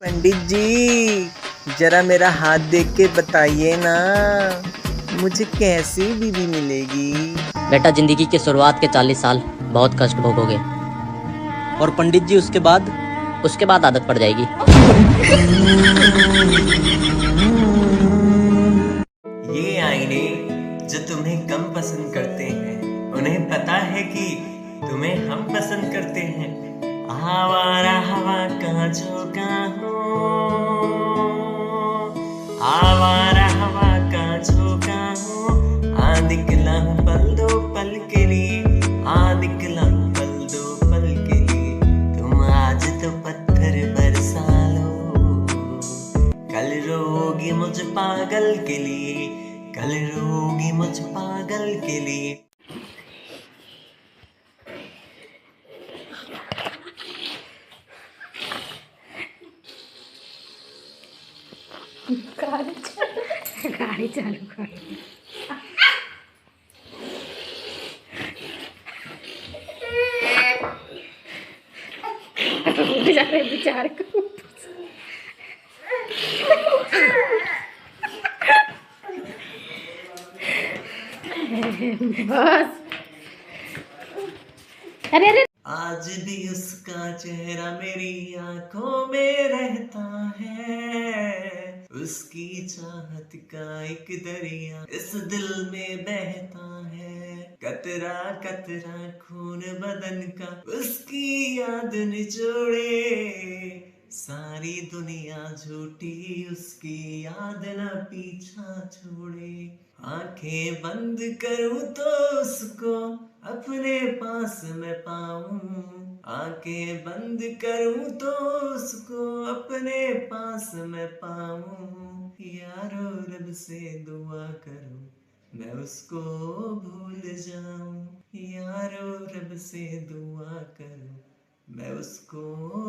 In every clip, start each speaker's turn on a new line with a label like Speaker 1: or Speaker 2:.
Speaker 1: पंडित जी, जरा मेरा हाथ देख के बताइए ना, मुझे कैसी बीवी मिलेगी?
Speaker 2: बेटा, जिंदगी की शुरुआत के 40 साल बहुत कष्ट भोगोगे।
Speaker 1: और पंडित जी उसके बाद?
Speaker 2: उसके बाद आदत पड़ जाएगी।
Speaker 1: ये आईने जो तुम्हें कम पसंद करते हैं, उन्हें पता है कि तुम्हें हम पसंद करते हैं। आवारा हवा का झोंका हो, आवारा हवा का झोंका हो, आ निकला हूँ पल दो पल के लिए, आ निकला हूँ पल दो पल के लिए। तुम आज तो पत्थर बरसा लो, कल रोगी मुझ पागल के लिए, कल रोगी मुझ पागल के लिए।
Speaker 3: गाड़ी चालू कर। बेचारे को बस। अरे अरे,
Speaker 1: आज भी उसका चेहरा मेरी आंखों में रहता है, उसकी चाहत का एक दरिया इस दिल में बहता है। कतरा कतरा खून बदन का उसकी याद निचोड़े, सारी दुनिया झूठी उसकी याद न पीछा छोड़े। आंखें बंद करूं तो उसको अपने पास मैं पाऊं, आंखें बंद करूं तो उसको अपने पास मैं पाऊं। यारो रब से दुआ करो मैं उसको भूल जाऊं, यारो रब से दुआ करो मैं उसको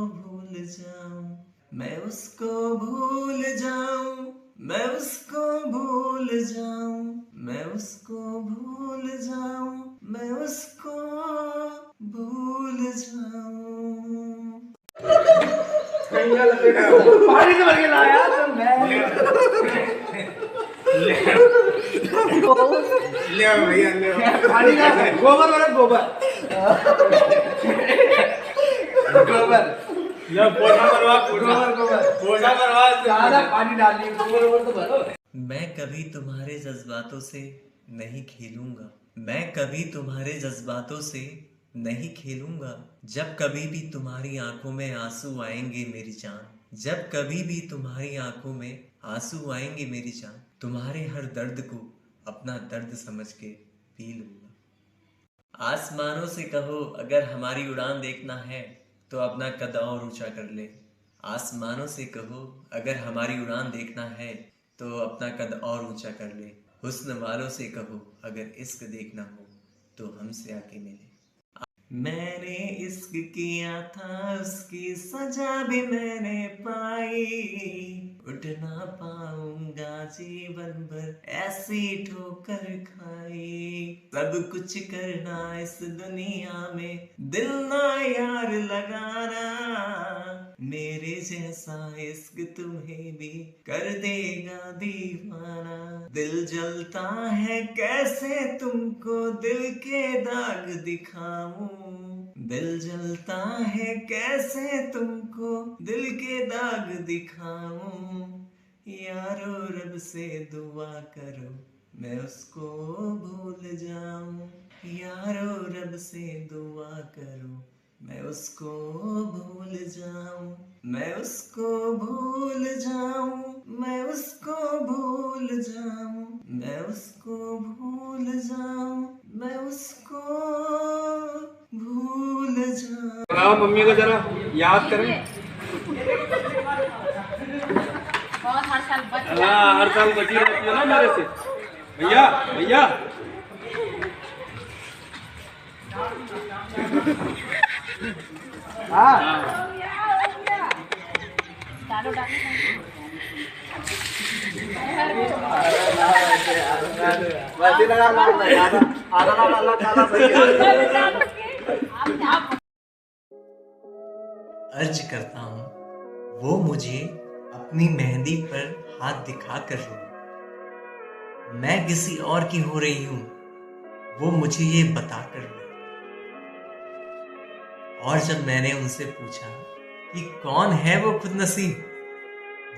Speaker 1: भूल जाऊं, मैं उसको भूल जाऊं, मैं उसको भूल जाऊं, मैं उसको भूल जाऊं, मैं उसको भूल जाऊं।
Speaker 4: पानी तो भर के लाया तो मैं ले भैया ले पानी का गोबर वाला गोबर गोबर ले पोछा करवा ज्यादा पानी डालिए, गोबर तो भरो।
Speaker 1: मैं कभी तुम्हारे जज्बातों से नहीं खेलूंगा, मैं कभी तुम्हारे जज्बातों से नहीं खेलूंगा। जब कभी भी तुम्हारी आंखों में आंसू आएंगे मेरी जान, जब कभी भी तुम्हारी आंखों में आंसू आएंगे मेरी जान, तुम्हारे हर दर्द को अपना दर्द समझ के पी लूंगा। आसमानों से कहो अगर हमारी उड़ान देखना है तो अपना कद और ऊंचा कर ले, आसमानों से कहो अगर हमारी उड़ान देखना है तो अपना कद और ऊंचा कर ले। हुस्न वालों से कहो अगर इश्क देखना हो तो हमसे आके मिले। मैंने इश्क किया था उसकी सजा भी मैंने पाई, उठ ना पाऊंगा जीवन भर ऐसी ठोकर खाई। सब कुछ करना इस दुनिया में दिल ना यार लगाना, मेरे जैसा इश्क तुम्हें भी कर देगा दीवाना। दिल जलता है कैसे तुमको दिल के दाग दिखाऊं, दिल जलता है कैसे तुमको दिल के दाग दिखाऊं। यारो रब से दुआ करो मैं उसको भूल जाऊं, यारो रब से दुआ करो मैं उसको भूल जाऊं, मैं उसको भूल जाऊं, मैं उसको भूल जाऊं, मैं उसको भूल जाऊं, मैं उसको भूल जाऊं।
Speaker 4: मम्मी को जरा याद करें। हर साल बची रहती है ना मेरे से। भैया भैया हाँ
Speaker 1: अर्ज करता हूँ वो मुझे अपनी मेहंदी पर हाथ दिखाकर रोई। मैं किसी और की हो रही हूं, वो मुझे ये बताकर रोई। और जब मैंने उनसे पूछा कि कौन है वो खुदनसीब,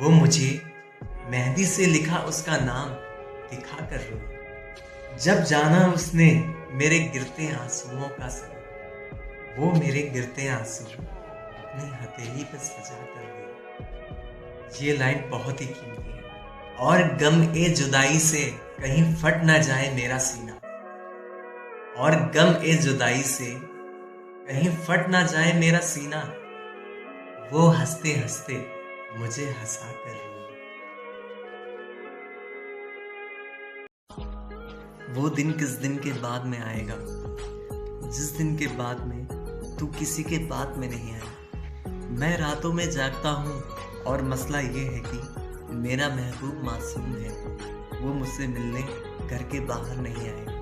Speaker 1: वो मुझे मेहंदी से लिखा उसका नाम दिखाकर रोई। जब जाना उसने मेरे गिरते आंसुओं का सबब, वो मेरे गिरते आंसू अपनी हथेली पर सजा कर गई। ये लाइन बहुत ही कीमती है। और गम ए जुदाई से कहीं फट ना जाए मेरा सीना, और गम ए जुदाई से कहीं फट ना जाए मेरा सीना, वो हंसते हंसते मुझे हंसा कर रोई। वो दिन किस दिन के बाद में आएगा, जिस दिन के बाद में तू किसी के बात में नहीं आया। मैं रातों में जागता हूँ और मसला ये है कि मेरा महबूब मासूम है, वो मुझसे मिलने घर के बाहर नहीं आएगा।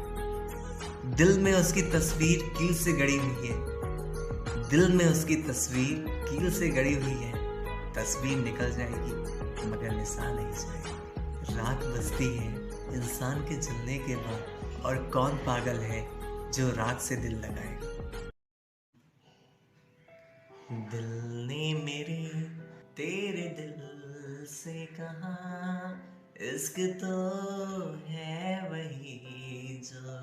Speaker 1: दिल में उसकी तस्वीर कील से गड़ी हुई है, दिल में उसकी तस्वीर कील से गड़ी हुई है। तस्वीर निकल जाएगी मगर निशान नहीं जाएगा। रात बजती है इंसान के जलने के बाद, और कौन पागल है जो रात से दिल लगाएगा। दिल ने मेरे तेरे दिल से कहा, इश्क तो है वही जो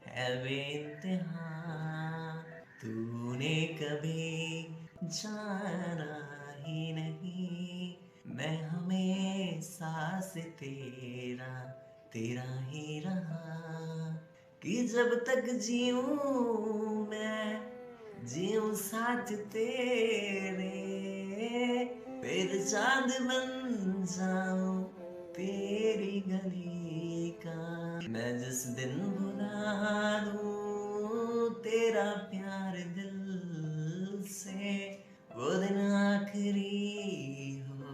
Speaker 1: है बेइंतहा। तूने कभी जाना ही नहीं, मैं हमेशा से तेरा तेरा ही रहा। कि जब तक जीऊं मैं जीऊं साथ तेरे, फिर चांद बन जाऊं तेरी गली का। मैं जिस दिन भुला दूं तेरा प्यार दिल से, वो दिन आखिरी हो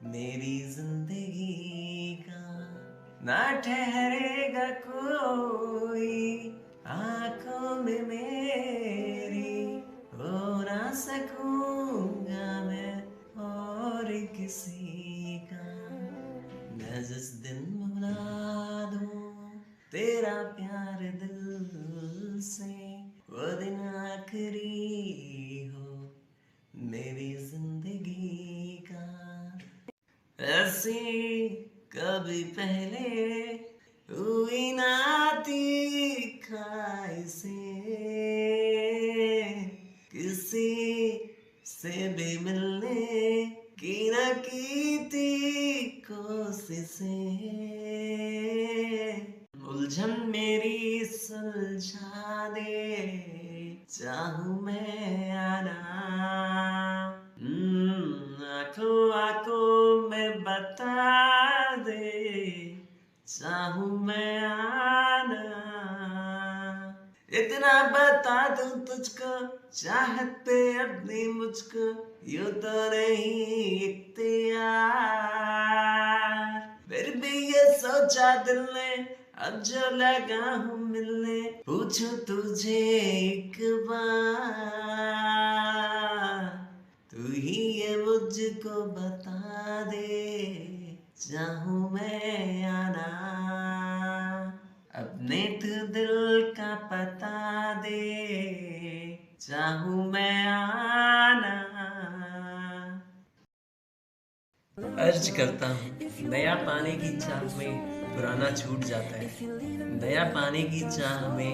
Speaker 1: मेरी जिंदगी का। ना ठहरेगा कोई आंखों में मेरी, हो ना सकूंगा मैं और किसी का। मैं जिस दिन भुला दूं तेरा प्यार दिल से, वो दिन आखिरी हो मेरी जिंदगी का। ऐसी कभी पहले हुई ना दिखाई से, किसी से भी मिलने की न की थी कोशिशें। उलझन मेरी सुलझा दे, चाहूं मैं आना। आंखों आंखों में बता दे, चाहूं मैं आना। इतना बता दूं तुझको, चाहत पे अपनी मुझको यूं तो नहीं इख्तियार। फिर भी ये सोचा दिल ने, अब जो लगा हूँ मिलने, पूछूं तुझे एक बार। तू ही ये मुझको बता दे, चाहूं मैं आना। अपने तू दिल का पता दे, चाहूं मैं आना। अर्ज करता हूँ नया पाने की चाह में पुराना छूट जाता है, नया पाने की चाह में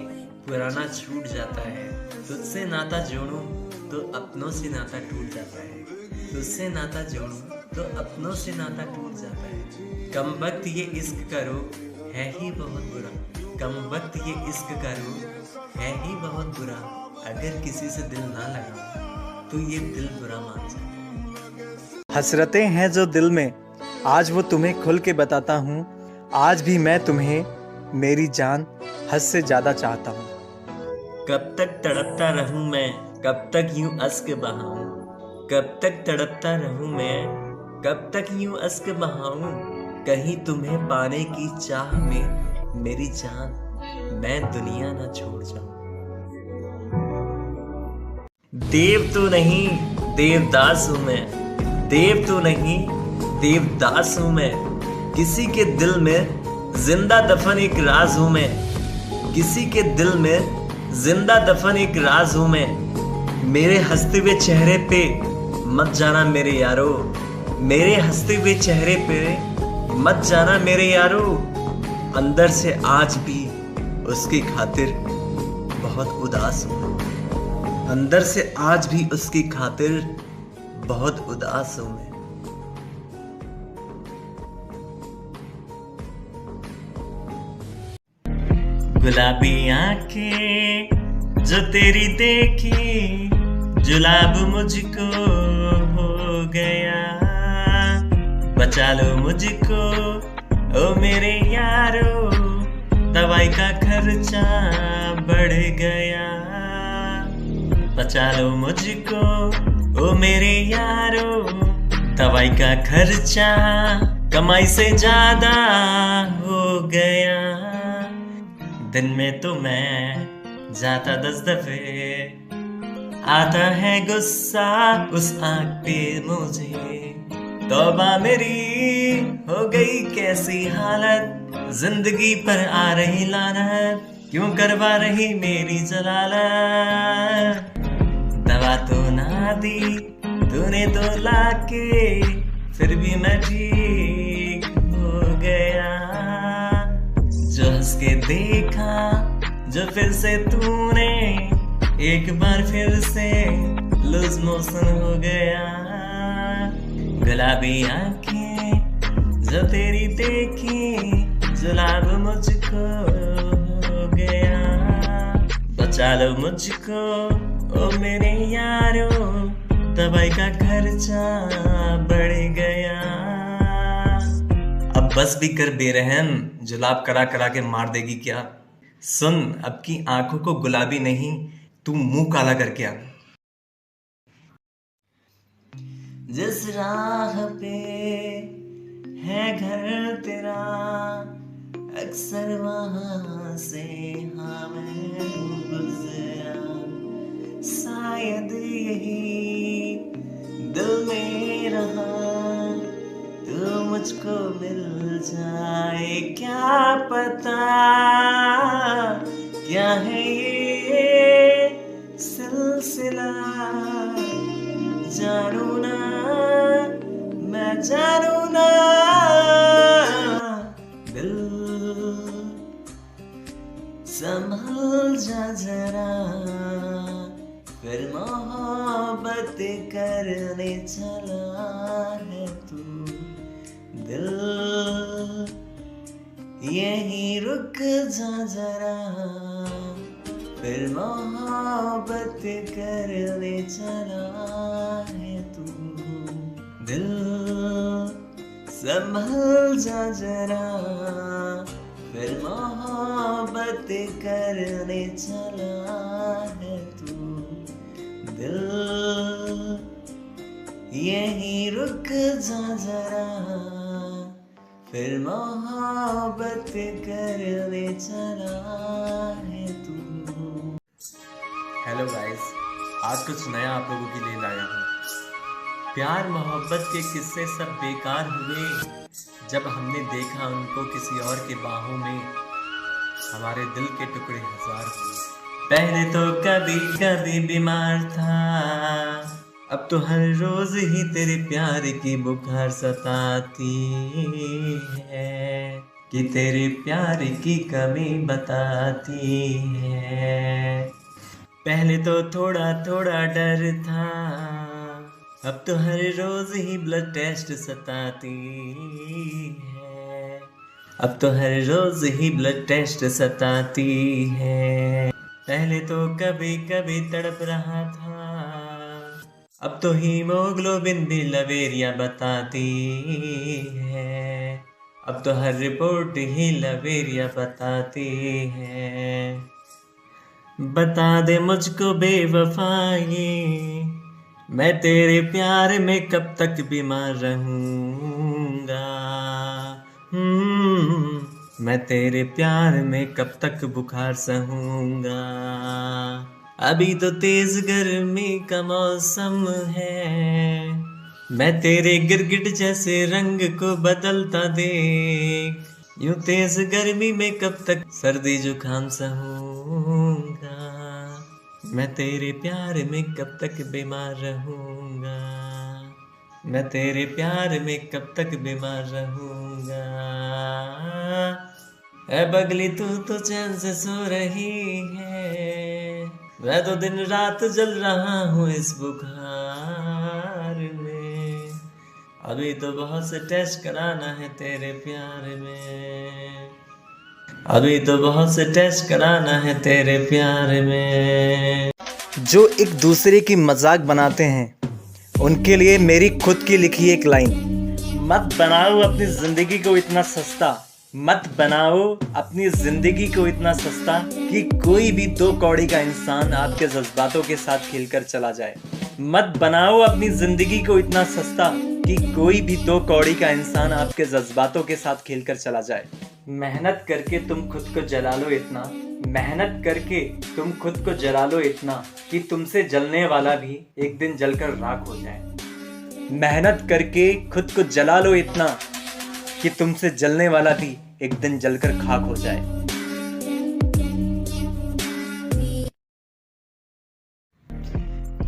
Speaker 1: पुराना छूट जाता है। तुझसे नाता जोड़ूं तो अपनों से नाता टूट जाता है, तुझसे नाता जोड़ूं तो अपनों से नाता टूट जाता है। कम वक्त ये इश्क करो है ही बहुत बुरा, कम वक्त ये इश्क करो है ही बहुत बुरा। अगर किसी से दिल ना लगाओ तो ये दिल बुरा मान जाए।
Speaker 5: हसरतें हैं जो दिल में, आज वो तुम्हें खुल के बताता हूँ। आज भी मैं तुम्हें मेरी जान हद से ज़्यादा चाहता हूँ।
Speaker 1: कब तक तड़पता रहूं मैं, कब तक यूं अश्क बहाऊं, कब तक तड़पता रहूं मैं, कब तक यूं अश्क बहाऊं। कहीं तुम्हें पाने की चाह में मेरी जान मैं दुनिया ना छोड़ जाऊं। देव तो नहीं देवदास हूं मैं, देव तो नहीं देवदास हूं मैं, किसी के दिल में जिंदा दफन एक राज हूं मैं, किसी के दिल में जिंदा दफन एक राज हूं मैं। मेरे हंसते हुए चेहरे पे मत जाना मेरे यारो, मेरे हंसते हुए चेहरे पे मत जाना मेरे यारो। अंदर से आज भी उसकी खातिर बहुत उदास हूं, अंदर से आज भी उसकी खातिर बहुत उदास हूं मैं। गुलाबी आंखें जो तेरी देखी, जुलाब मुझको हो गया। बचा लो मुझको ओ मेरे यारो, दवाई का खर्चा बढ़ गया। बचा लो मुझको ओ मेरे यारो, दवाई का खर्चा कमाई से ज्यादा हो गया। दिन में तो मैं जाता 10 दफे, आता है गुस्सा उस आंख पे मुझे। तौबा मेरी हो गई कैसी हालत, जिंदगी पर आ रही लानत, क्यों करवा रही मेरी जलालत। दवा तो ना दी तूने तो लाके, फिर भी मैं ठीक हो गया। जो हंस के देखा जो फिर से तूने, एक बार फिर से लूज मोशन हो गया। गुलाबी आंखें जो तेरी देखी, जुलाब मुझको हो गया। बचा लो मुझको ओ मेरे यारो, दवाई का खर्चा बढ़ गया। अब बस भी कर बेरहम, जुलाब करा करा के मार देगी क्या। सुन अब की आंखों को गुलाबी नहीं, तू मुंह काला करके आ। जिस राह पे है घर तेरा, अक्सर वहां से हाँ मैं गुजरा। शायद यही दिल में रहा, तो मुझको मिल जाए क्या पता। क्या है ये सिलसिला, जानू ना मैं जानू ना। दिल संभल जा जरा, फिर मोहब्बत करने चला है तू। दिल यहीं रुक जा जरा, फिर मोहब्बत करने चला है तू। दिल संभल जा जरा, फिर मोहब्बत करने चला है तू। दिल यहीं रुक जा जरा, फिर मोहब्बत करने चला है तू। हेलो गाइस, आज कुछ नया आप लोगों के लिए लाया हूँ। प्यार मोहब्बत के किस्से सब बेकार हुए जब हमने देखा उनको किसी और के बाहों में। हमारे दिल के टुकड़े हजार हुए। पहले तो कभी कभी बीमार था, अब तो हर रोज ही तेरे प्यार की बुखार सताती है, कि तेरे प्यार की कमी बताती है। पहले तो थोड़ा थोड़ा डर था, अब तो हर रोज ही ब्लड टेस्ट सताती है। अब तो हर रोज ही ब्लड टेस्ट सताती है। पहले तो कभी कभी तड़प रहा था, अब तो हीमोग्लोबिन भी लवेरिया बताती है। अब तो हर रिपोर्ट ही लवेरिया बताती है। बता दे मुझको बेवफाई, मैं तेरे प्यार में कब तक बीमार रहूंगा। मैं तेरे प्यार में कब तक बुखार सहूंगा। अभी तो तेज गर्मी का मौसम है, मैं तेरे गिरगिट जैसे रंग को बदलता देख, यूं तेज गर्मी में कब तक सर्दी जुकाम सहूंगा, मैं तेरे प्यार में कब तक बीमार रहूंगा, मैं तेरे प्यार में कब तक बीमार रहूंगा। ऐ बगली तू तो चैन से सो रही है, मैं तो दिन रात जल रहा हूँ इस बुखार में, अभी तो बहुत से टेस्ट कराना है तेरे प्यार में, अभी तो बहुत से टेस्ट कराना है तेरे प्यार में।
Speaker 5: जो एक दूसरे की मजाक बनाते हैं उनके लिए मेरी खुद की लिखी एक लाइन, मत बनाओ अपनी जिंदगी को इतना सस्ता, मत बनाओ अपनी जिंदगी को इतना सस्ता कि कोई भी 2 कौड़ी का इंसान आपके जज्बातों के साथ खेलकर चला जाए। मत बनाओ अपनी जिंदगी को इतना सस्ता कि कोई भी 2 कौड़ी का इंसान आपके जज्बातों के साथ खेलकर चला जाए। मेहनत करके तुम खुद को जला लो इतना, मेहनत करके तुम खुद को जला लो इतना कि तुमसे जलने वाला भी एक दिन जलकर राख हो जाए। मेहनत करके खुद को जला लो इतना कि तुमसे जलने वाला भी एक दिन जलकर खाक हो जाए।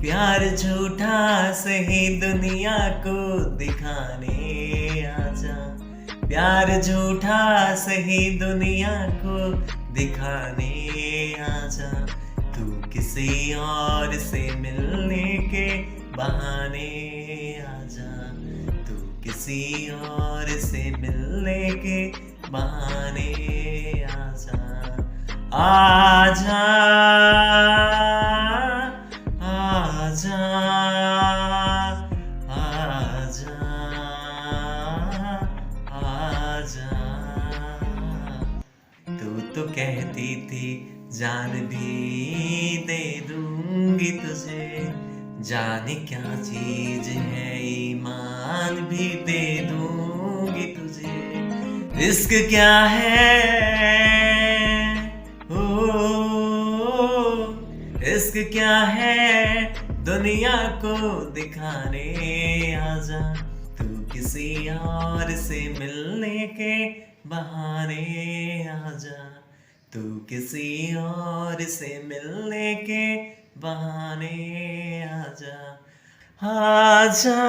Speaker 1: प्यार झूठा सही दुनिया को दिखाने आजा, प्यार झूठा सही दुनिया को दिखाने आजा, तू किसी और से मिलने के बहाने आजा, तू किसी और से मिलने के बहाने आजा, आजा आजा आजा आजा। तू तो कहती थी जान भी दे दूंगी तुझे, जाने क्या चीज है ईमान भी दे दूंगी तुझे, इश्क क्या है ओ इश्क क्या है दुनिया को दिखाने आजा, तू किसी और से मिलने के बहाने आजा, तू किसी और से मिलने के बहाने आजा, आजा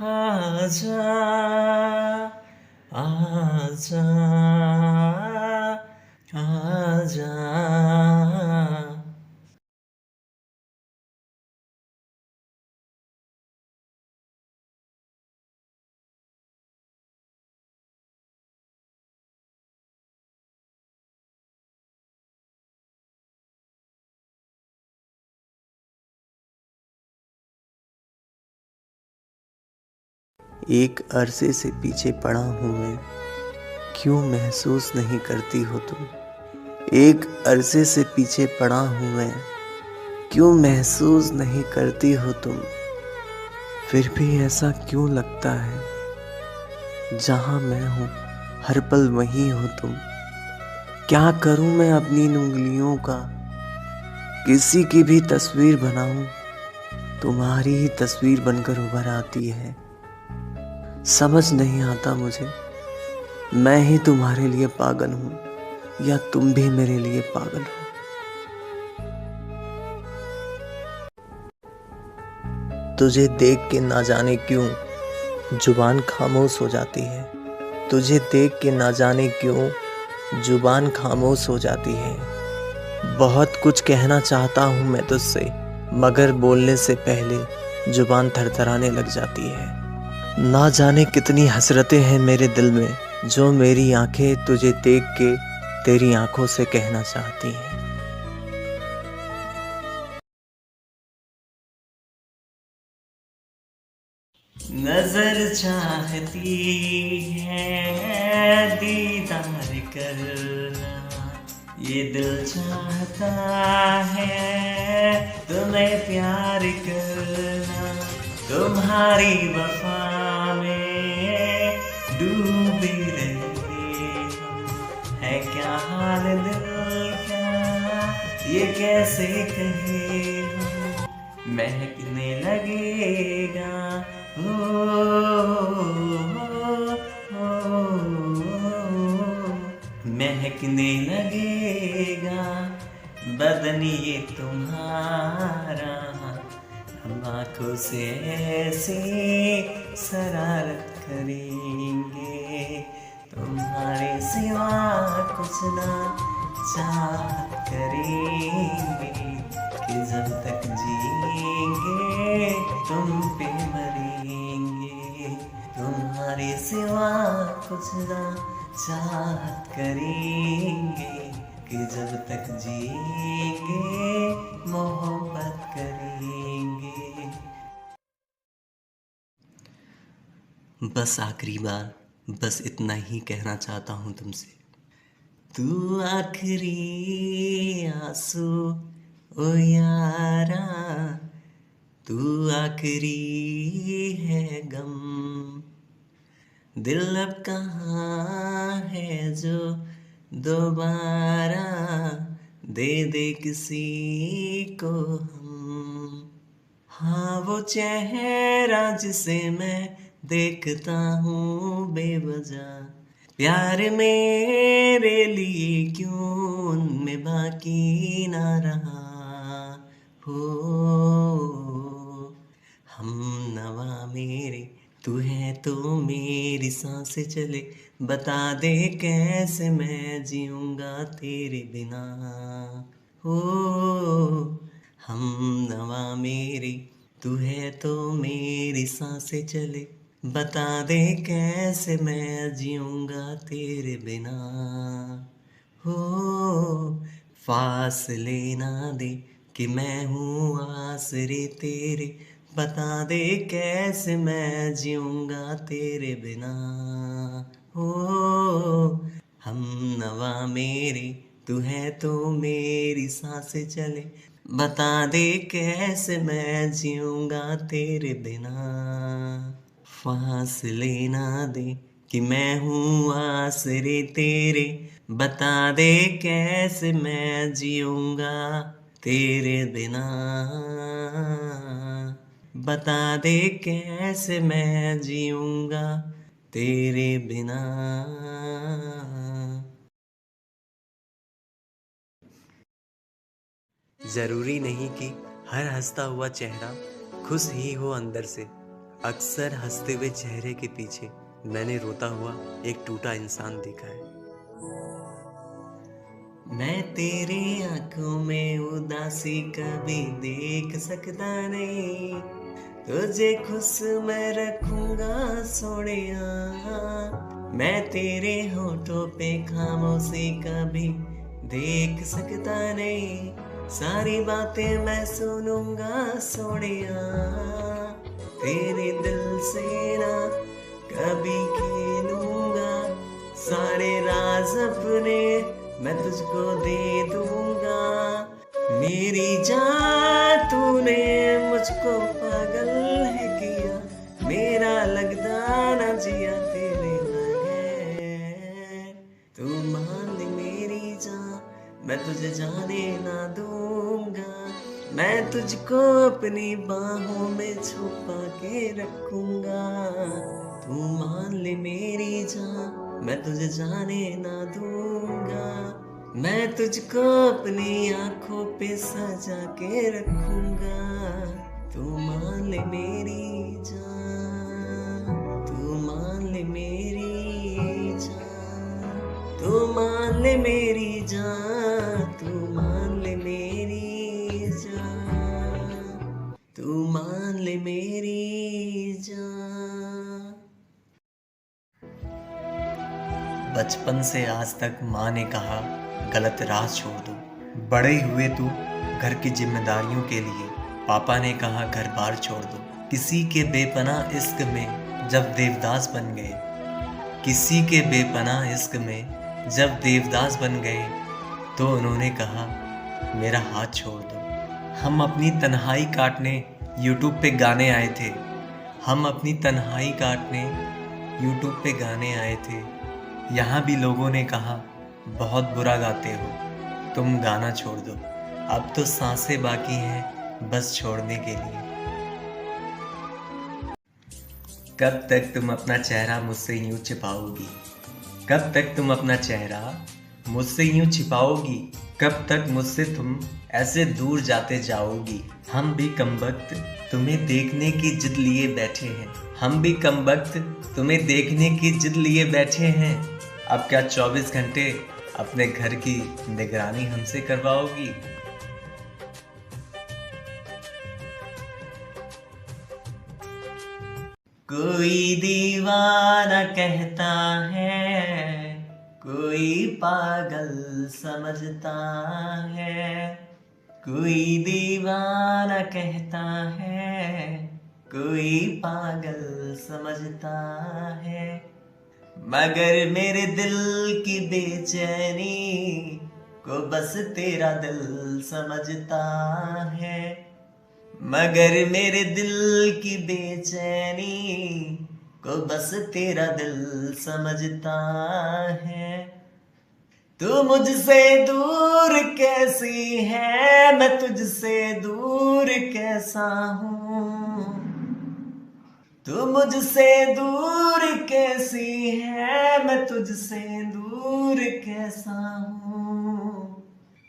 Speaker 1: आजा आजा आजा।
Speaker 6: एक अरसे से पीछे पड़ा हूँ मैं, क्यों महसूस नहीं करती हो तुम, एक अरसे से पीछे पड़ा हूँ मैं, क्यों महसूस नहीं करती हो तुम, फिर भी ऐसा क्यों लगता है जहाँ मैं हूँ हर पल वहीं हो तुम। क्या करूँ मैं अपनी इन उंगलियों का, किसी की भी तस्वीर बनाऊं तुम्हारी ही तस्वीर बनकर उभर आती है। समझ नहीं आता मुझे, मैं ही तुम्हारे लिए पागल हूं या तुम भी मेरे लिए पागल हो। तुझे देख के ना जाने क्यों जुबान खामोश हो जाती है, तुझे देख के ना जाने क्यों जुबान खामोश हो जाती है। बहुत कुछ कहना चाहता हूँ मैं तुझसे, मगर बोलने से पहले जुबान थरथराने लग जाती है। ना जाने कितनी हसरतें हैं मेरे दिल में, जो मेरी आंखें तुझे देख के तेरी आंखों से कहना चाहती हैं।
Speaker 1: नजर चाहती है दीदार करना, ये दिल चाहता है तुम्हें प्यार करना, तुम्हारी वफा में डूबे रहे है क्या हाल दिल का, ये कैसे कहे महकने लगेगा। ओ, महकने लगेगा बदन ये तुम्हारा। हम आँखों से ऐसे शरारत करेंगे, तुम्हारे सिवा कुछ ना चाहत करेंगे, कि जब तक जिएंगे तुम पे मरेंगे। तुम्हारे सिवा कुछ ना चाहत करेंगे, कि जब तक जिएंगे मोहब्बत करेंगे। बस आखिरी बार बस इतना ही कहना चाहता हूँ तुमसे। तू आखिरी आंसू ओ यारा, तू आखिरी है गम। दिल अब कहाँ है जो दोबारा दे दे किसी को हम। हाँ वो चेहरा जिसे मैं देखता हूँ बेवजह, प्यार मेरे लिए क्यों उनमें बाकी ना रहा हो। हम नवा मेरे तू है तो मेरी सांसें चले, बता दे कैसे मैं जीऊँगा तेरे बिना हो। हम नवा मेरे तू है तो मेरी सांसें चले, बता दे कैसे मैं जीऊँगा तेरे बिना हो। फासले ना दे कि मैं हूँ आसरे तेरे, बता दे कैसे मैं जीऊँगा तेरे बिना हो। हम नवा मेरे तू है तो मेरी सांसें चले, बता दे कैसे मैं जीऊँगा तेरे बिना। फासले ना दे कि मैं हूँ आसरे तेरे, बता दे कैसे मैं जीऊँगा तेरे बिना। बता दे कैसे मैं जीऊँगा तेरे बिना। जरूरी नहीं कि हर हंसता हुआ चेहरा खुश ही हो अंदर से। अक्सर हंसते हुए चेहरे के पीछे मैंने रोता हुआ एक टूटा इंसान देखा है। मैं तेरे आंखों में उदासी कभी देख सकता नहीं, तुझे खुश मैं रखूंगा सोनिया। मैं तेरे होठों पे खामोशी कभी देख सकता नहीं, सारी बातें मैं सुनूंगा सोनिया। तेरे दिल से ना कभी खेलूंगा, सारे राज अपने मैं तुझको दे दूंगा। मेरी जान तूने मुझको पागल है किया, मेरा लगदा ना जिया तेरे बगैर। तू मान ले मेरी जान मैं तुझे जाने ना दूंगा, मैं तुझको अपनी बाहों में छुपा के रखूंगा। तू मान ले मेरी जान मैं तुझे जाने ना दूंगा, मैं तुझको अपनी आंखों पे सजा के रखूंगा। तू मान ले मेरी जान, तू मान ले मेरी जान, तू मान ले मेरी जान, तू मान ले मेरी जान, तू मान ले मेरी जान। बचपन से आज तक माँ ने कहा गलत राह छोड़ दो, बड़े हुए तू घर की जिम्मेदारियों के लिए पापा ने कहा घर बार छोड़ दो। किसी के बेपनाह इश्क में जब देवदास बन गए, किसी के बेपनाह इश्क में जब देवदास बन गए, तो उन्होंने कहा मेरा हाथ छोड़ दो। हम अपनी तन्हाई काटने यूट्यूब पे गाने आए थे, हम अपनी तन्हाई काटने यूट्यूब पे गाने आए थे। यहाँ भी लोगों ने कहा बहुत बुरा गाते हो, तुम गाना छोड़ दो। अब तो सांसें बाकी हैं बस छोड़ने के लिए। कब तक तुम अपना चेहरा मुझसे यूं छिपाओगी? कब तक तुम अपना चेहरा मुझसे यूं छिपाओगी? कब तक मुझसे तुम ऐसे दूर जाते जाओगी? हम भी कमबख्त तुम्हें देखने की जिद लिए बैठे हैं। हम भी कमबख्त तुम्हें देखने की जिद लिए बैठे हैं। अब क्या 24 घंटे अपने घर की निगरानी हमसे करवाओगी? कोई दीवाना कहता है, कोई पागल समझता है। कोई दीवाना कहता है, कोई पागल समझता है। मगर मेरे दिल की बेचैनी को बस तेरा दिल समझता है। मगर मेरे दिल की बेचैनी को बस तेरा दिल समझता है। तू मुझसे दूर कैसी है, मैं तुझसे दूर कैसा हूँ। तू मुझसे दूर कैसी है, मैं तुझसे दूर कैसा हूँ।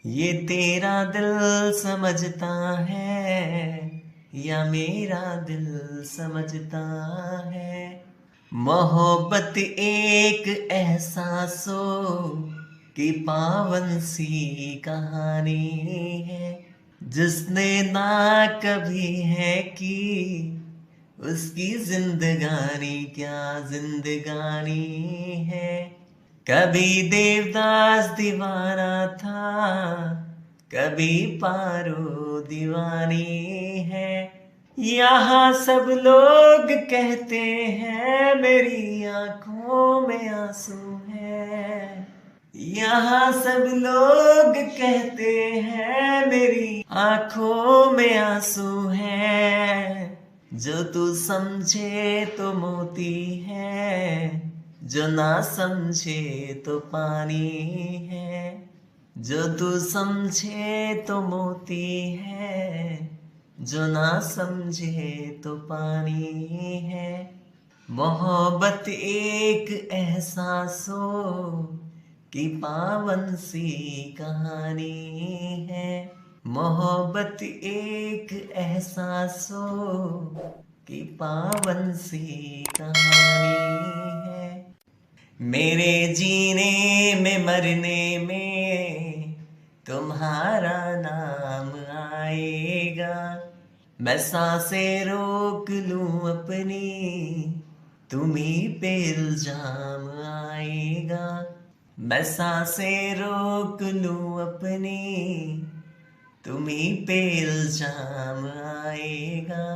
Speaker 1: ये तेरा दिल समझता है या मेरा दिल समझता है। मोहब्बत एक एहसासो की पावन सी कहानी है, जिसने ना कभी है की उसकी जिंदगानी क्या जिंदगानी है। कभी देवदास दीवाना था, कभी पारो दीवानी है। यहाँ सब लोग कहते हैं मेरी आंखों में आंसू है। यहाँ सब लोग कहते हैं मेरी आंखों में आंसू है। जो तू समझे तो मोती है, जो ना समझे तो पानी है। जो तू समझे तो मोती है, जो ना समझे तो पानी है। मोहब्बत एक एहसासो की पावन सी कहानी है। मोहब्बत एक एहसासो की पावन सी कहानी है। मेरे जीने में मरने में तुम्हारा नाम आएगा। मैं सांसें रोक लूं अपनी, तुम्हीं पे इल्जाम आएगा। मैं सांसें रोक लूं अपनी, तुम्हीं पे इल्जाम आएगा।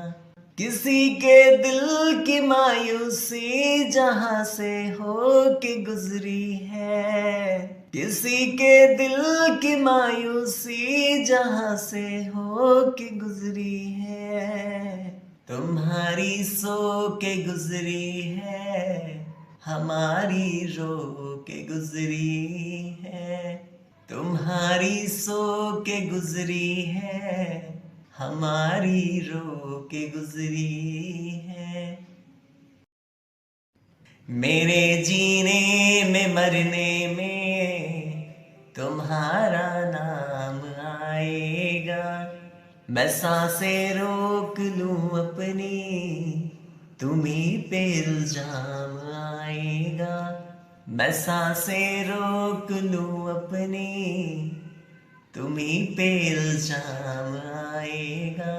Speaker 1: किसी के दिल की मायूसी जहां से हो के गुजरी है। किसी के दिल की मायूसी जहां से हो के गुजरी है। तुम्हारी सो के गुजरी है, हमारी रो के गुजरी है। तुम्हारी सो के गुजरी है, हमारी रो के गुजरी है। मेरे जीने में मरने में तुम्हारा नाम आएगा। मैं सांसें रोक लूं अपनी, तुम्हीं पे इल्जाम आएगा। मैं सांसें रोक लूं अपनी, तुम्हीं पे इल्जाम आएगा।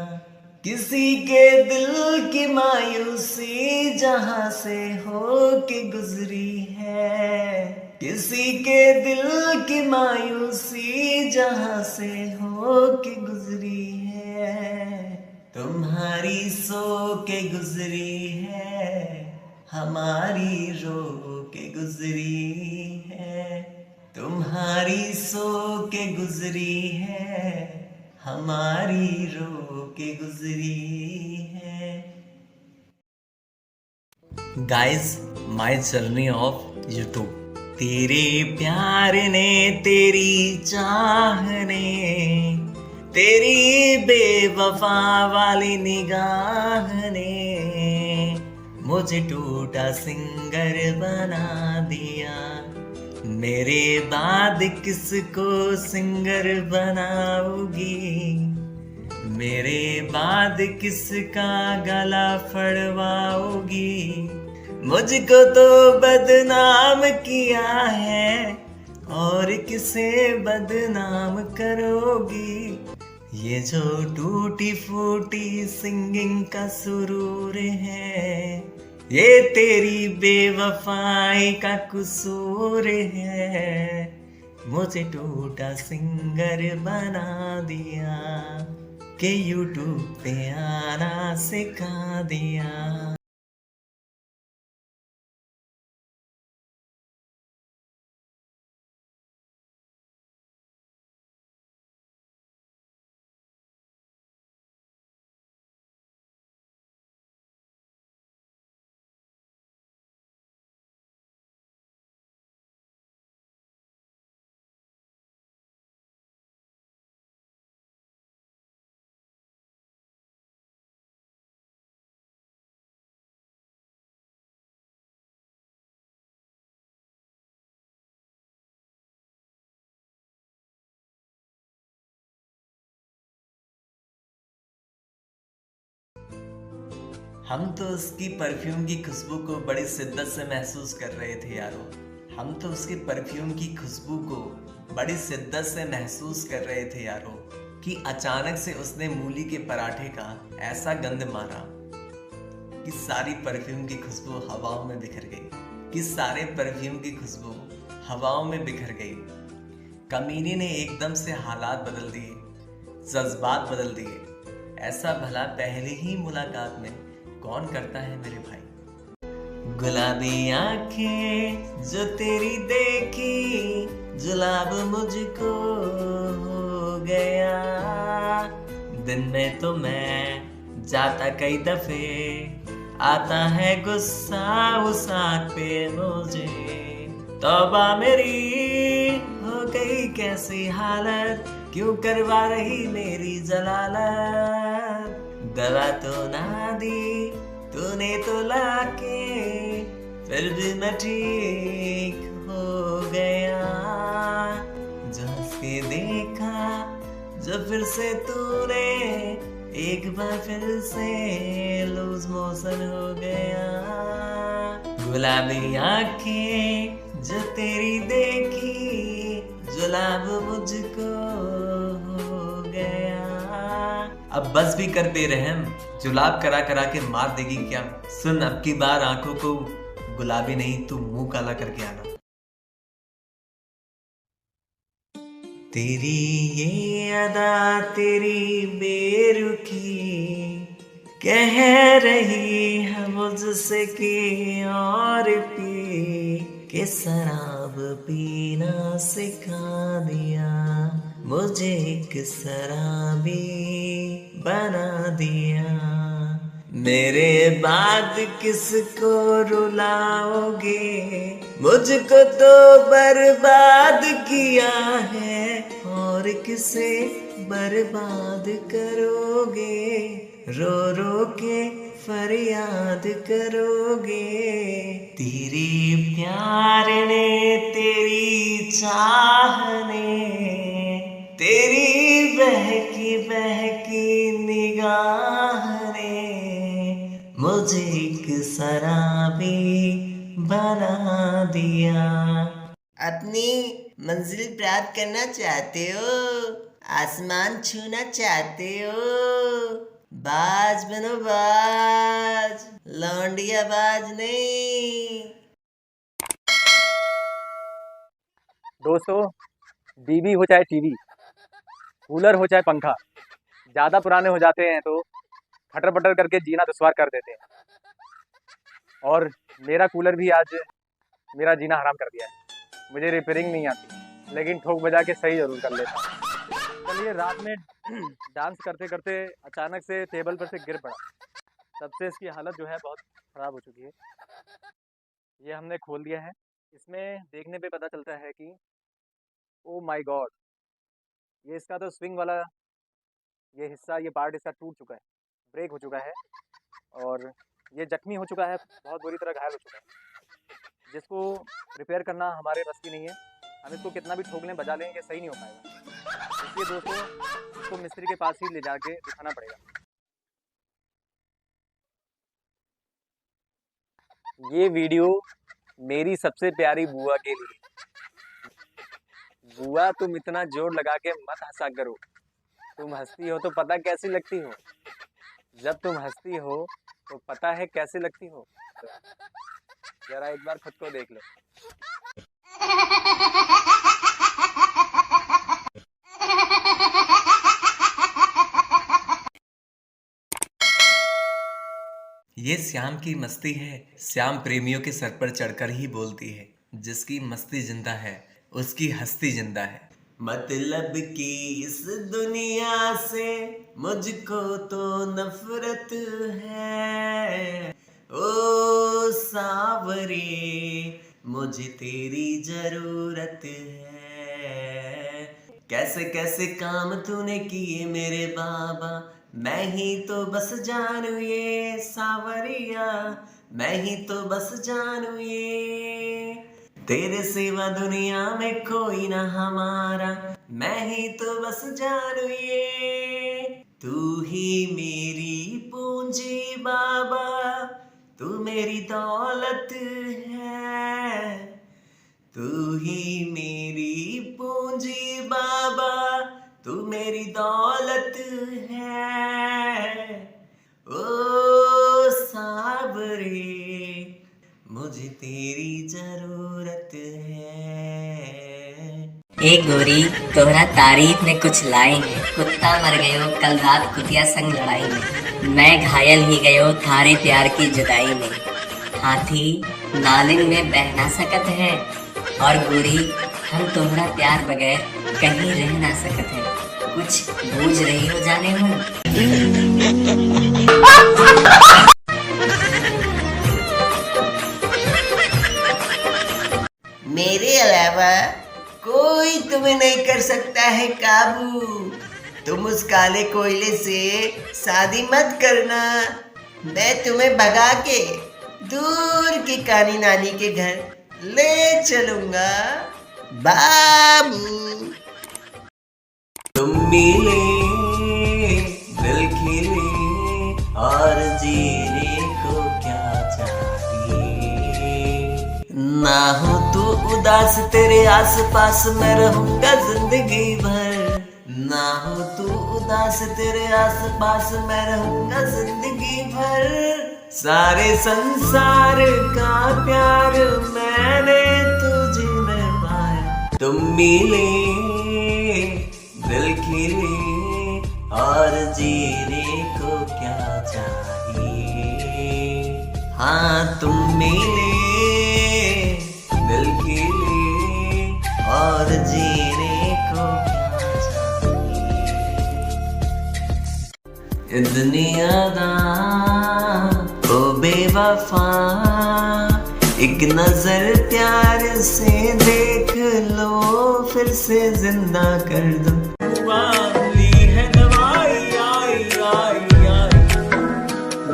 Speaker 1: किसी के दिल की मायूसी जहां से हो के गुजरी है। किसी के दिल की मायूसी जहां से हो के गुजरी है। तुम्हारी सो के गुजरी है, हमारी रो के गुजरी है। तुम्हारी सो के गुजरी है, हमारी रो के गुजरी है। Guys, my journey of YouTube. तेरे प्यार ने, तेरी चाह ने, तेरी बेवफा वाली निगाह ने मुझे टूटा सिंगर बना दिया। मेरे बाद किसको सिंगर बनाओगी? मेरे बाद किसका गला फड़वाओगी? मुझको तो बदनाम किया है और किसे बदनाम करोगी? ये जो टूटी फूटी सिंगिंग का सुरूर है, ये तेरी बेवफाई का कसूर है। मुझे टूटा सिंगर बना दिया कि यूट्यूब पे आना सिखा दिया। हम तो उसकी परफ्यूम की खुशबू को बड़ी शिद्दत से महसूस कर रहे थे यारो। हम तो उसके परफ्यूम की खुशबू को बड़ी शिद्दत से महसूस कर रहे थे यारो कि अचानक से उसने मूली के पराठे का ऐसा गंध मारा कि सारी परफ्यूम की खुशबू हवाओं में बिखर गई, कि सारे परफ्यूम की खुशबू हवाओं में बिखर गई। कमीने ने एकदम से हालात बदल दिए, जज्बात बदल दिए। ऐसा भला पहली ही मुलाकात में कौन करता है मेरे भाई? गुलाबी आंखें जो तेरी देखी, जुलाब मुझको हो गया। दिन में तो मैं जाता कई दफे, आता है गुस्सा उस आँख पे मुझे। तौबा मेरी हो गई कैसी हालत, क्यों करवा रही मेरी जलालत। दवा तो ना दी तूने तो लाके, फिर भी मैं ठीक हो गया। जो हंस के देखा जो फिर से तूने, एक बार फिर से लूज मोशन हो गया। गुलाबी आंखें जो तेरी देखी, जुलाब मुझको हो गया। अब बस भी कर बेरहम, जुलाब करा करा के मार देगी क्या? सुन, अब की बार आंखों को गुलाबी नहीं तू मुंह काला करके आना। तेरी ये अदा तेरी बेरुखी कह रही है मुझसे कि और पी के शराब पीना सिखा दिया। मुझे एक शराबी बना दिया। मेरे बाद किसको रुलाओगे? मुझको तो बर्बाद किया है और किसे बर्बाद करोगे? रो रो के फरियाद करोगे। तेरी प्यार ने तेरी चाह ने, तेरी बहकी निगाह ने मुझे एक शराबी बना दिया। अपनी मंजिल प्राप्त करना चाहते हो? आसमान छूना चाहते हो? बाज बनो बाज, लौंडिया बाज नहीं।
Speaker 5: दोस्तों, बीवी हो चाहे टीवी, कूलर हो चाहे पंखा, ज़्यादा पुराने हो जाते हैं तो खटर पटर करके जीना दुश्वार कर देते हैं। और मेरा कूलर भी आज मेरा जीना हराम कर दिया है। मुझे रिपेयरिंग नहीं आती, लेकिन ठोक बजा के सही जरूर कर लेता हूँ। चलिए, रात में डांस करते करते अचानक से टेबल पर से गिर पड़ा। तब से इसकी हालत जो है बहुत ख़राब हो चुकी है। ये हमने खोल दिया है। इसमें देखने पे पता चलता है कि ओ माय गॉड, ये इसका तो स्विंग वाला ये हिस्सा, ये पार्ट इसका टूट चुका है, ब्रेक हो चुका है और ये जख्मी हो चुका है, बहुत बुरी तरह घायल हो चुका है, जिसको रिपेयर करना हमारे बस की नहीं है। हम इसको कितना भी ठोक लें, बजा लें, ये सही नहीं हो पाएगा। इसलिए दोस्तों इसको मिस्त्री के पास ही ले जाके दिखाना पड़ेगा। ये वीडियो मेरी सबसे प्यारी बुआ के लिए। बुआ, तुम इतना जोर लगा के मत हंसा करो। तुम हंसती हो तो पता कैसी लगती हो, जब तुम हंसती हो तो पता है कैसे लगती हो। जरा एक बार खुद को देख लो।
Speaker 1: ये श्याम की मस्ती है, श्याम प्रेमियों के सर पर चढ़कर ही बोलती है। जिसकी मस्ती जिंदा है उसकी हस्ती जिंदा है। मतलब की इस दुनिया से मुझको तो नफरत है, ओ सावरे मुझे तेरी जरूरत है। कैसे कैसे काम तूने किए मेरे बाबा, मैं ही तो बस जानू ये सावरिया, मैं ही तो बस जानू ये। तेरे सिवा दुनिया में कोई ना हमारा, मैं ही तो बस जानू ये। तू ही मेरी पूंजी बाबा, तू मेरी दौलत है। तू ही मेरी पूंजी बाबा, तू मेरी दौलत है। ओ सावरे मुझे तेरी जरूरत है।
Speaker 2: एक गोरी तोहरा तारीफ में कुछ लाई है, कुत्ता मर गयो कल रात कुतिया संग लड़ाई में, मैं घायल ही गयो थारे प्यार की जुदाई में। हाथी नालिन में बह ना सकत है, और गोरी हम तोहरा प्यार बगैर कहीं रह ना सकत है। कुछ बूझ रही हो जाने हो।
Speaker 1: मेरे अलावा कोई तुम्हें नहीं कर सकता है काबू। तुम उस काले कोयले से शादी मत करना, मैं तुम्हें भगा के दूर की कानी नानी के घर ले चलूंगा बाबू। तुम मिले दिल खिले और जीने को क्या चाहिए। ना हो तू उदास तेरे आस पास मैं रहूंगा जिंदगी भर। ना हो तू उदास तेरे आस पास मैं रहूंगा जिंदगी भर। सारे संसार का प्यार मैंने तुझे में पाया। तुम मिले दिल खिले और जीने को क्या चाहिए। हाँ तुम मिले दिल खिले और जीने को क्या चाहिए। ये दुनिया दा ओ बेवफा, एक नजर प्यार से देख लो फिर से जिंदा कर दो। है दवाई आई आई आई,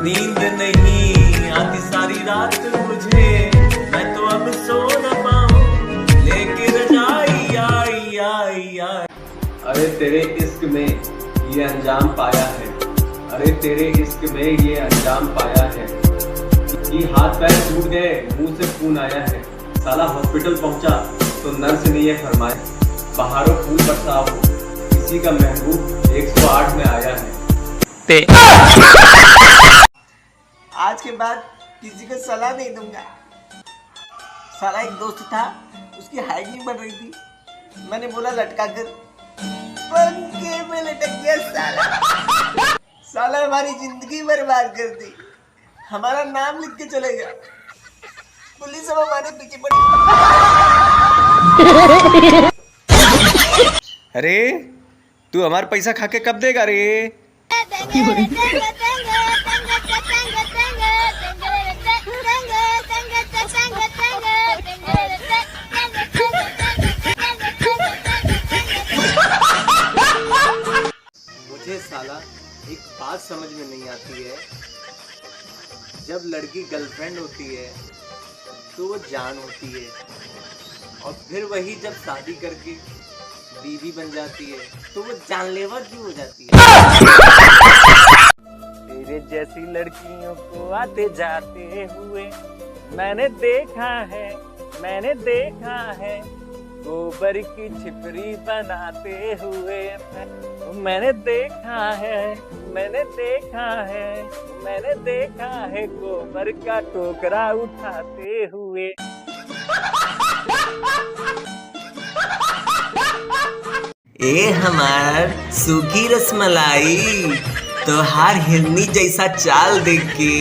Speaker 1: नींद नहीं आती सारी रात मुझे, मैं तो अब सो न पाऊं लेकिन रजाई आई आई आई।
Speaker 4: अरे तेरे इश्क में ये अंजाम पाया है, अरे तेरे इश्क में ये अंजाम पाया है। ये हाथ पैर टूट गए, मुंह से खून आया है। साला हॉस्पिटल पहुंचा तो नर्स ने ये फरमाया, बाहरों फूल बरसाओ, किसी का महबूब 108 में आया है।
Speaker 1: आज के बाद किसी को सलाह नहीं दूंगा। साला एक दोस्त था, उसकी हाइट नहीं बढ़ रही थी, मैंने बोला लटका कर, पंखे में लटक गया साला। साला हमारी जिंदगी बर्बाद कर दी, हमारा नाम लिख के चले गया, पुलिस अब हमारे पीछे पड़ी।
Speaker 5: अरे तू हमारा पैसा खा के कब देगा रे?
Speaker 4: मुझे साला
Speaker 1: की गर्लफ्रेंड होती है तो वो जान होती है, और फिर वही जब शादी करके बीवी बन जाती है तो वो जानलेवा क्यों हो जाती है?
Speaker 5: तेरे जैसी लड़कियों को आते जाते हुए मैंने देखा है गोबर की छिपरी बनाते हुए मैंने देखा है गोबर का टोकरा उठाते हुए।
Speaker 1: ए हमार सूखी रसमलाई, तोहार हिरनी जैसा चाल देख के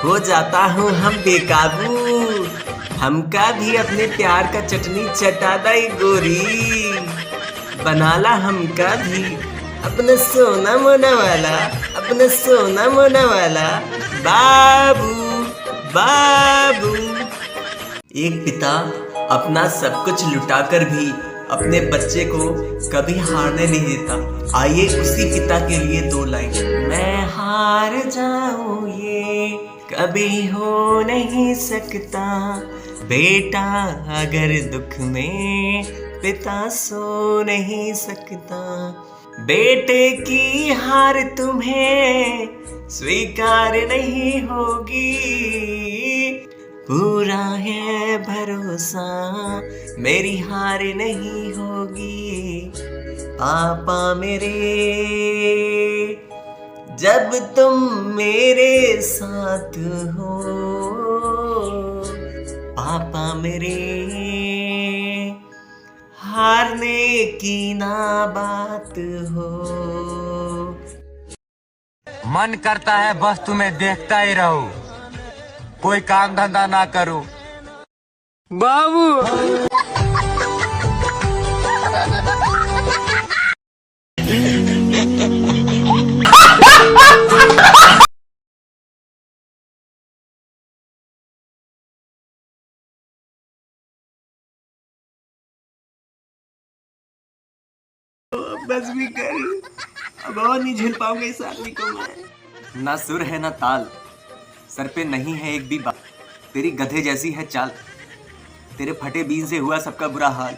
Speaker 1: हो जाता हूँ हम बेकाबू। हमका भी अपने प्यार का चटनी चटा दई गोरी, बनाला हमका भी अपना सोना मोना वाला बाबू बाबू। एक पिता अपना सब कुछ लुटाकर भी अपने बच्चे को कभी हारने नहीं देता। आइए उसी पिता के लिए 2 लाइन। मैं हार जाऊं ये कभी हो नहीं सकता, बेटा अगर दुख में पिता सो नहीं सकता। बेटे की हार तुम्हें स्वीकार नहीं होगी, पूरा है भरोसा मेरी हार नहीं होगी। पापा मेरे जब तुम मेरे साथ हो, पापा मेरे हारने की ना बात हो।
Speaker 7: मन करता है बस तुम्हें देखता ही रहूं, कोई काम धंधा ना करूं। बाबू
Speaker 1: बस भी कर, अब और नहीं झेल पाऊंगा इस आदमी को मैं। ना सुर है ना ताल, सर पे नहीं है एक भी बात। तेरी गधे जैसी है चाल, तेरे फटे बीन से हुआ सबका बुरा हाल।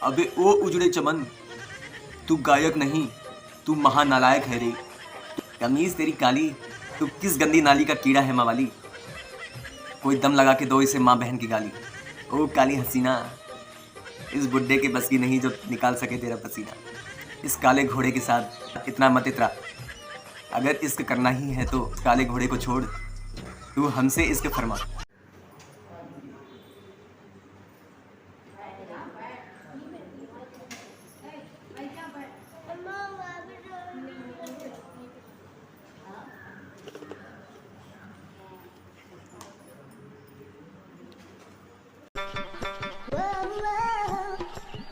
Speaker 1: अबे ओ उजड़े चमन, तू गायक नहीं तू महानालायक है रे। कमीज तेरी काली, तू किस गंदी नाली का कीड़ा है मावाली। कोई दम लगा के दो इसे माँ बहन की गाली। ओ काली हसीना, इस बुड्ढे के बस की नहीं जो निकाल सके तेरा पसीना। इस काले घोड़े के साथ इतना मत इतरा, अगर इश्क करना ही है तो काले घोड़े को छोड़, तू हमसे इश्क फरमा।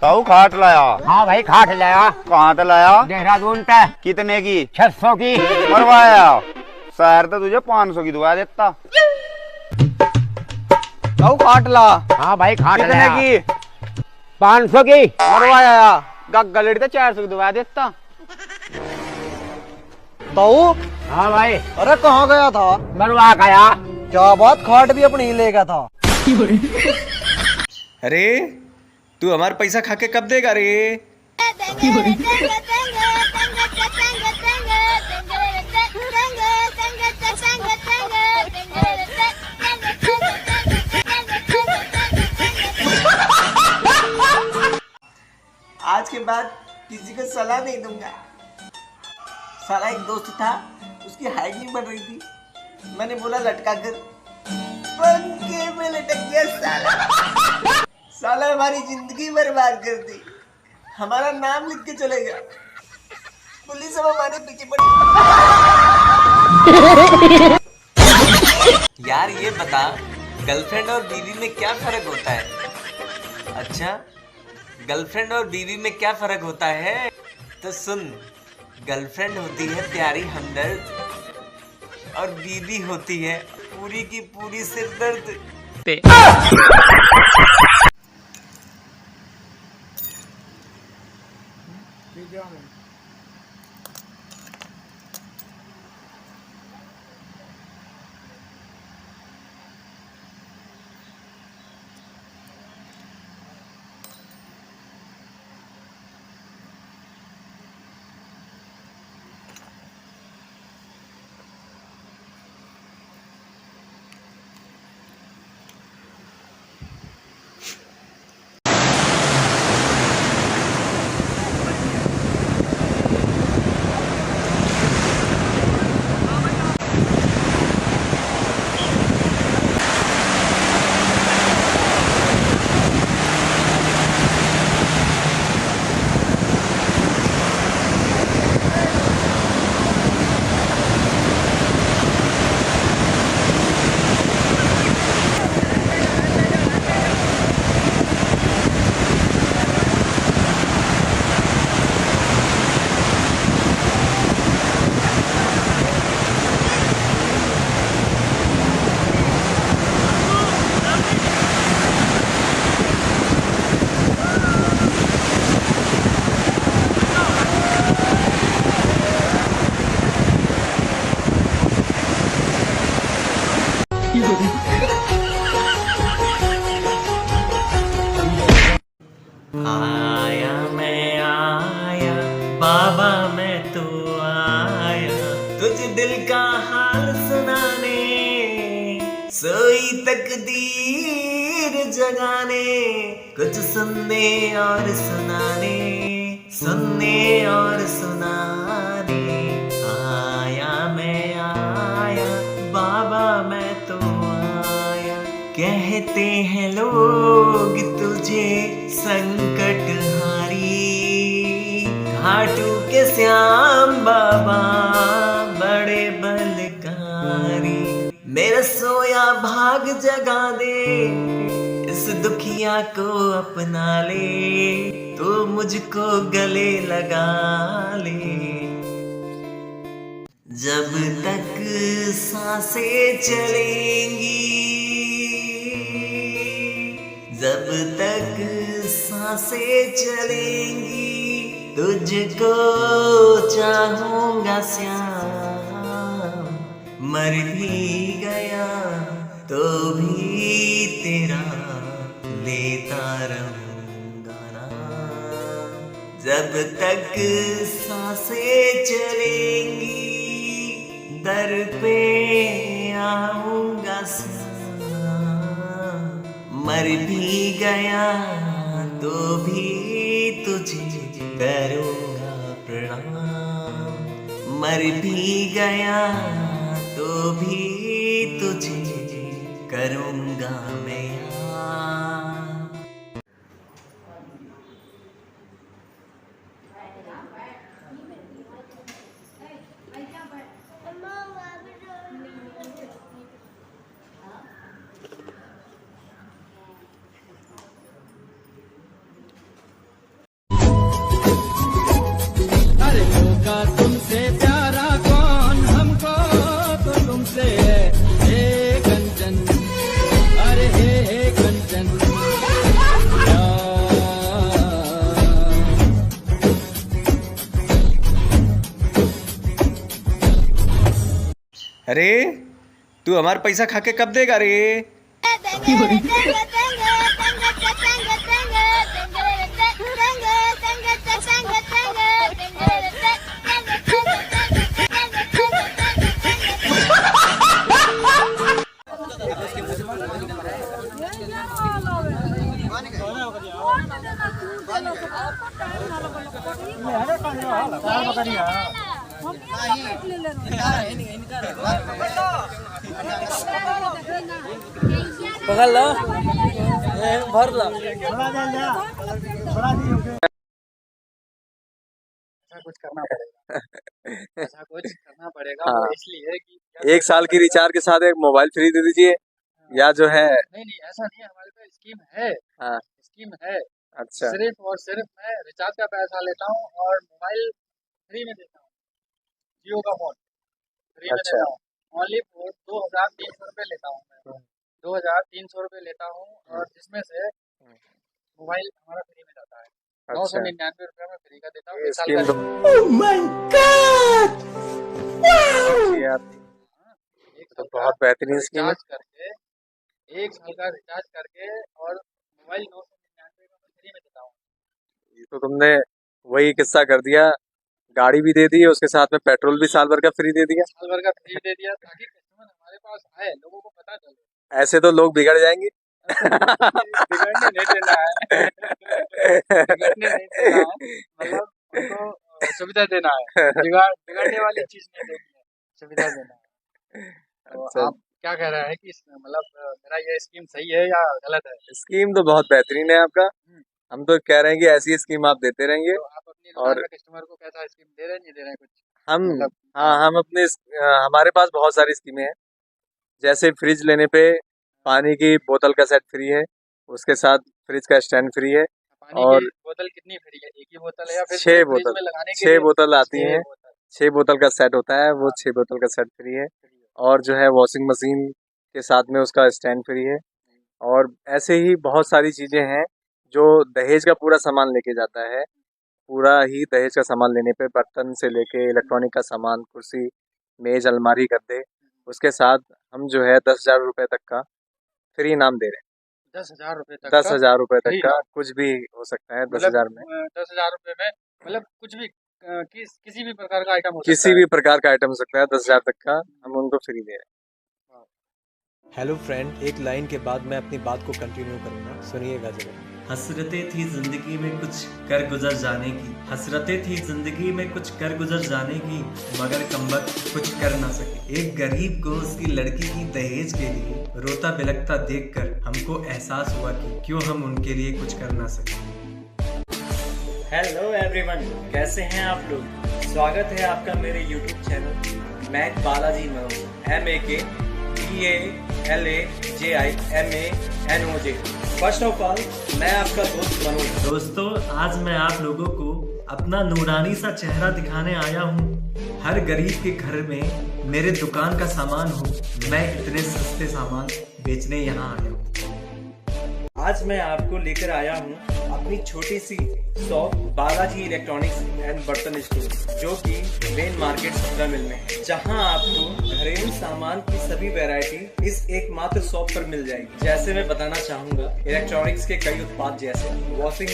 Speaker 8: ताऊ खाट लाया।
Speaker 9: हाँ भाई खाट लाया।
Speaker 8: कहाँ से लाया?
Speaker 9: देहरादून पे।
Speaker 8: कितने की?
Speaker 9: 600 की।
Speaker 8: मरवाया शहर तो तुझे 500 की दुआ देता। ताऊ खाट ला।
Speaker 9: हाँ भाई खाट
Speaker 8: कितने
Speaker 9: लाया।
Speaker 8: की?
Speaker 9: 500 की।
Speaker 8: मरवाया गलेड़ी तो 400 की दुआ देता। ताऊ।
Speaker 9: हाँ भाई।
Speaker 8: अरे कहाँ गया था?
Speaker 9: मरवा गया।
Speaker 8: क्या बात, खाट भी अपनी ही ले गया था।
Speaker 5: अरे तू हमारा पैसा खा के कब देगा रे?
Speaker 1: आज के बाद किसी को सलाह नहीं दूंगा। साला एक दोस्त था, उसकी हाइट नहीं बढ़ रही थी, मैंने बोला लटका कर, पंखे में लटक गया साला। साला हमारी जिंदगी बर्बाद कर दी, हमारा नाम लिख के चले गया, पुलिस अब हमारे पीछे पड़ी। यार ये बता, गर्लफ्रेंड और बीवी में क्या फर्क होता है? अच्छा, गर्लफ्रेंड और बीवी में क्या फर्क होता है? तो सुन, गर्लफ्रेंड होती है प्यारी हमदर्द, और बीवी होती है पूरी की पूरी सिरदर्द। तकदीर जगाने, कुछ सुनने और सुनाने, सुनने और सुनाने आया मैं आया बाबा मैं तो आया। कहते हैं लोग तुझे संकट हारी, घाटू के श्याम बाबा बड़े बलकारी। मेरा सोया भाग जगा दे, इस दुखिया को अपना ले, तो मुझको गले लगा ले। जब तक सांसें चलेंगी, जब तक सांसें चलेंगी, तुझको चाहूंगा श्याम। मर भी गया तो भी तेरा लेता रहूंगा नाम। जब तक सांसें चलेंगी, दर पे आऊंगा श्याम। मर भी गया तो भी तुझे करूंगा प्रणाम। मर भी गया तो भी तुझे करूंगा मैं याद।
Speaker 10: तुमसे प्यारा कौन, हमको तो तुमसे है हे कंचन, अरे हे कंचन।
Speaker 5: अरे तू हमारा पैसा खा के कब देगा रे?
Speaker 10: पकड़ लो, भर लो। कुछ करना पड़ेगा, ऐसा कुछ करना पड़ेगा।
Speaker 5: हाँ।
Speaker 10: इसलिए कि
Speaker 5: 1 साल की रिचार्ज के साथ एक मोबाइल फ्री दे दीजिए, या जो है।
Speaker 10: नहीं नहीं, ऐसा नहीं है, हमारे पास स्कीम है।
Speaker 5: हाँ।
Speaker 10: स्कीम है।
Speaker 5: अच्छा।
Speaker 10: सिर्फ और सिर्फ मैं रिचार्ज का पैसा लेता हूँ और मोबाइल फ्री में देता हूँ। जियो का फोन फ्री में देता हूँ। ओनली 2300 रुपये लेता हूँ मैं। 2300 रुपये लेता हूँ, और जिसमें से मोबाइल हमारा फ्री में जाता है। 999 रुपये में फ्री का देता हूँ। एक साल का।
Speaker 5: Oh my God! तो बहुत बेहतरीन स्कीम है।
Speaker 10: रिचार्ज करके, 1 साल का रिचार्ज करके, और मोबाइल 999 का फ्री में देता हूँ।
Speaker 5: ये तो तुमने वही किस्सा कर दिया, गाड़ी भी दे दी, उसके साथ में पेट्रोल भी साल भर का फ्री दे दिया।
Speaker 10: साल भर का फ्री दे दिया ताकि कस्टमर हमारे पास आए, लोगों को पता चले।
Speaker 5: ऐसे तो लोग बिगड़ जाएंगे।
Speaker 10: बिगड़ने नहीं देना है, बिगड़ने नहीं देना है, मतलब उनको सुविधा देना है। बिगड़ने वाली चीज नहीं देनी है, सुविधा देना है। तो
Speaker 5: अच्छा।
Speaker 10: आप क्या कह रहे हैं कि मतलब मेरा ये स्कीम सही है या गलत है?
Speaker 5: स्कीम तो बहुत बेहतरीन है आपका। हम तो कह रहे हैं कि ऐसी स्कीम आप देते रहेंगे।
Speaker 10: तो आप अपनी दुकान में कस्टमर को कैसा स्कीम दे रहे हैं, नहीं दे रहे हैं कुछ?
Speaker 5: हम
Speaker 10: मतलब
Speaker 5: हाँ, हम अपने हमारे पास बहुत सारी स्कीमें हैं। जैसे फ्रिज लेने पे पानी की बोतल का सेट फ्री है, उसके साथ फ्रिज का स्टैंड फ्री है।
Speaker 10: पानी
Speaker 5: और
Speaker 10: की बोतल कितनी फ्री है? एक ही बोतल है या फिर
Speaker 5: 6
Speaker 10: फ्रिज
Speaker 5: बोतल
Speaker 10: में लगाने के
Speaker 5: 6
Speaker 10: लिए?
Speaker 5: बोतल आती
Speaker 10: 6
Speaker 5: हैं।
Speaker 10: बोतल
Speaker 5: 6 बोतल का सेट होता है, वो 6 बोतल का सेट फ्री है। और जो है वॉशिंग मशीन के साथ में उसका स्टैंड फ्री है। और ऐसे ही बहुत सारी चीज़ें हैं जो दहेज का पूरा सामान लेके जाता है। पूरा ही दहेज का सामान लेने पे बर्तन से लेके इलेक्ट्रॉनिक का सामान, कुर्सी, मेज, अलमारी, गद्दे, उसके साथ हम जो है 10,000 रुपये तक का फ्री इनाम दे रहे हैं।
Speaker 10: 10,000 रुपये तक
Speaker 5: 10,000 रुपये तक
Speaker 10: फ्री
Speaker 5: का
Speaker 10: इनाम?
Speaker 5: कुछ भी हो सकता है।
Speaker 10: मतलब
Speaker 5: 10,000 में
Speaker 10: 10,000 रुपये में मतलब कुछ भी किसी भी प्रकार का आइटम हो सकता
Speaker 5: किसी
Speaker 10: है।
Speaker 5: भी प्रकार का आइटम हो सकता है। 10,000 तक का हम उनको फ्री दे रहे हैं। हेलो फ्रेंड, एक लाइन के बाद मैं अपनी बात को कंटिन्यू करूंगा, सुनिएगा जरा।
Speaker 1: हसरतें थी जिंदगी में कुछ कर गुजर जाने की, हसरतें थी जिंदगी में कुछ कर गुजर जाने की, मगर कमबख्त कुछ कर ना सके। एक गरीब को उसकी लड़की की दहेज के लिए रोता बिलखता देखकर हमको एहसास हुआ कि क्यों हम उनके लिए कुछ कर ना सके।
Speaker 5: हेलो एवरीवन, कैसे हैं आप लोग? स्वागत है आपका मेरे YouTube channel Mak Balaji Manoj, MAKBALAJIMANOJ। First of all, मैं आपका दोस्त मनोज।
Speaker 1: दोस्तों, आज मैं आप लोगों को अपना नूरानी सा चेहरा दिखाने आया हूँ। हर गरीब के घर में मेरे दुकान का सामान हो, मैं इतने सस्ते सामान बेचने यहाँ आया हूँ।
Speaker 5: आज मैं आपको लेकर आया हूँ अपनी छोटी सी शॉप बालाजी इलेक्ट्रॉनिक्स एंड बर्तन स्टोर, जो कि मेन मार्केट 17 मील में है, जहां आपको घरेलू सामान की सभी वैरायटी इस एकमात्र शॉप पर मिल जाएगी। जैसे मैं बताना चाहूंगा, इलेक्ट्रॉनिक्स के कई उत्पाद जैसे वॉशिंग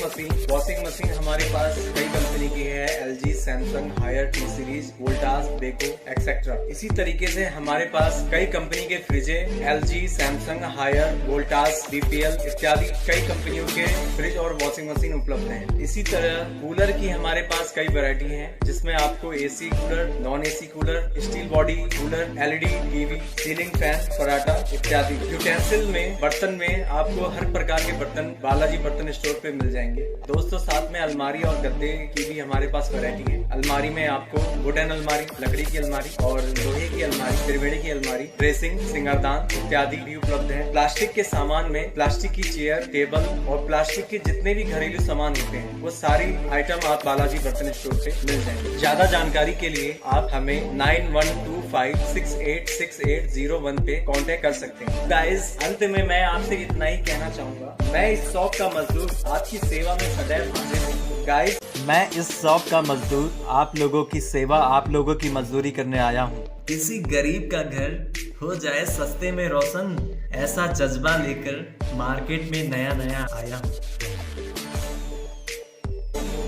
Speaker 5: मशीन हमारे पास कई कंपनी की है, LG, Samsung, Haier, T Series, Voltas, Beko etcetera. इसी तरीके से हमारे पास कई कंपनी के फ्रिजे, LG, Samsung, Haier, Voltas, BPL इत्यादि कई कंपनियों के फ्रिज और वॉशिंग मशीन उपलब्ध हैं। इसी तरह कूलर की हमारे पास कई वैरायटी हैं, जिसमें आपको AC cooler, non AC cooler, steel body cooler, LED TV, ceiling fan, paratha इत्यादि। यूटेंसिल में, बर्तन में आपको हर प्रकार के बर्तन बालाजी बर्तन स्टोर पे मिल जाएंगे। दोस्तों, साथ में अलमारी और गद्दे की भी हमारे पास वैरायटी है। अलमारी में आपको वुडन अलमारी, लकड़ी की अलमारी और लोहे की अलमारी, त्रिवेणी की अलमारी, ड्रेसिंग, सिंगारदान इत्यादि भी उपलब्ध है। प्लास्टिक के सामान में प्लास्टिक की चेयर, टेबल और प्लास्टिक के जितने भी घरेलू सामान होते हैं, वो सारी आइटम आप बालाजी बर्तन स्टोर पे मिल जाएंगे। ज्यादा जानकारी के लिए आप हमें 9125686801 पे कांटेक्ट कर सकते हैं। गाइस, अंत में मैं आपसे इतना ही कहना चाहूंगा, मैं इस शॉप का मजदूर आपकी सेवा में सदैव हाजिर हूँ। गाइस, मैं इस शॉप का मजदूर आप लोगों की सेवा, आप लोगों की मजदूरी करने आया हूँ।
Speaker 1: किसी गरीब का घर हो जाए सस्ते में रोशन, ऐसा जज्बा लेकर मार्केट में नया आया हूँ।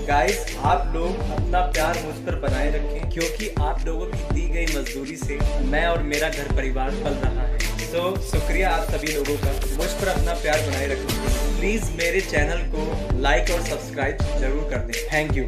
Speaker 5: गाइस, आप लोग अपना प्यार मुझ पर बनाए रखें, क्योंकि आप लोगों की दी गई मजदूरी से मैं और मेरा घर परिवार पल रहा है। तो शुक्रिया आप सभी लोगों का, मुझ पर अपना प्यार बनाए रखें। प्लीज मेरे चैनल को लाइक और सब्सक्राइब जरूर कर दें। Thank you.